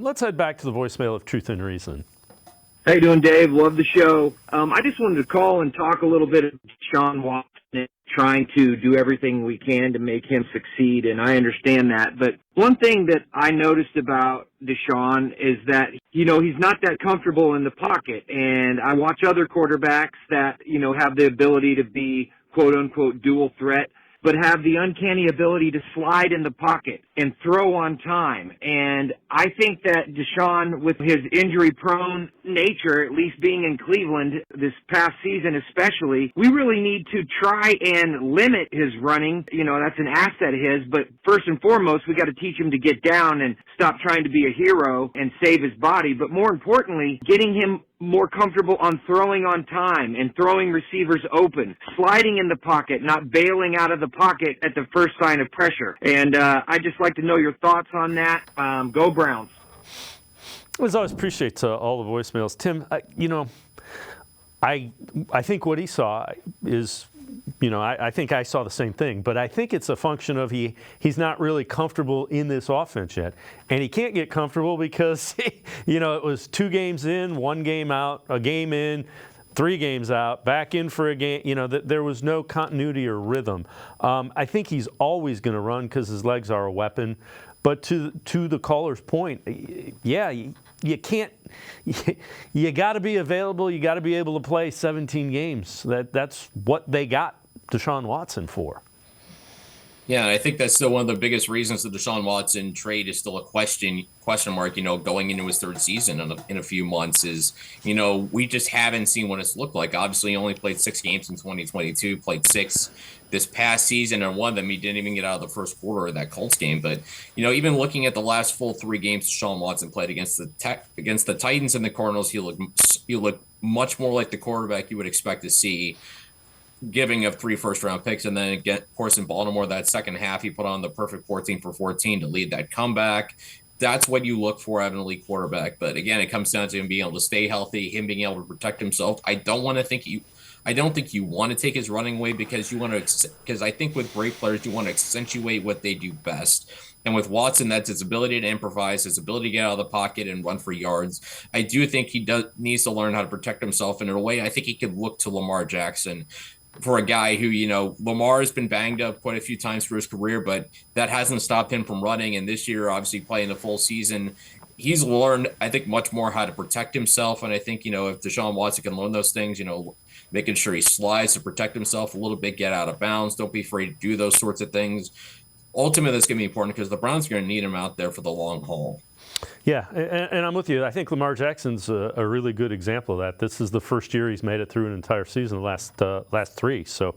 Let's head back to the voicemail of Truth and Reason. How you doing, Dave? Love the show. I just wanted to call and talk a little bit of Deshaun Watson, trying to do everything we can to make him succeed, and I understand that. But one thing that I noticed about Deshaun is that, he's not that comfortable in the pocket, and I watch other quarterbacks that, have the ability to be quote-unquote dual threat, but have the uncanny ability to slide in the pocket and throw on time. And I think that Deshaun, with his injury-prone nature, at least being in Cleveland this past season especially, we really need to try and limit his running. That's an asset of his, but first and foremost, we got to teach him to get down and stop trying to be a hero and save his body. But more importantly, getting him more comfortable on throwing on time and throwing receivers open, sliding in the pocket, not bailing out of the pocket at the first sign of pressure. And I'd just like to know your thoughts on that. Go Browns. As always, appreciate all the voicemails. Tim, I think what he saw is, I think I saw the same thing, but I think it's a function of he's not really comfortable in this offense yet. And he can't get comfortable because, it was 2 games in, 1 game out, a game in, 3 games out, back in for a game. There was no continuity or rhythm. I think he's always going to run because his legs are a weapon. But to the caller's point, yeah, you can't. You got to be available. You got to be able to play 17 games. That's what they got Deshaun Watson for. Yeah, and I think that's still one of the biggest reasons the Deshaun Watson trade is still a question mark, going into his 3rd season in a few months is, we just haven't seen what it's looked like. Obviously, he only played 6 games in 2022, played 6 this past season, and one of them he didn't even get out of the first quarter of that Colts game. But, even looking at the last full 3 games Deshaun Watson played against the Titans and the Cardinals, he looked much more like the quarterback you would expect to see, giving up 3 first-round picks. And then, again, of course, in Baltimore, that second half, he put on the perfect 14 for 14 to lead that comeback. That's what you look for out of an elite quarterback. But, again, it comes down to him being able to stay healthy, him being able to protect himself. I don't think you want to take his running away because I think with great players, you want to accentuate what they do best. And with Watson, that's his ability to improvise, his ability to get out of the pocket and run for yards. I do think he needs to learn how to protect himself. And in a way, I think he could look to Lamar Jackson for a guy who, Lamar has been banged up quite a few times for his career, but that hasn't stopped him from running. And this year, obviously playing the full season, he's learned, I think, much more how to protect himself. And I think, if Deshaun Watson can learn those things, making sure he slides to protect himself a little bit, get out of bounds, don't be afraid to do those sorts of things. Ultimately, that's going to be important because the Browns are going to need him out there for the long haul. Yeah, and I'm with you. I think Lamar Jackson's a really good example of that. This is the first year he's made it through an entire season, the last 3. So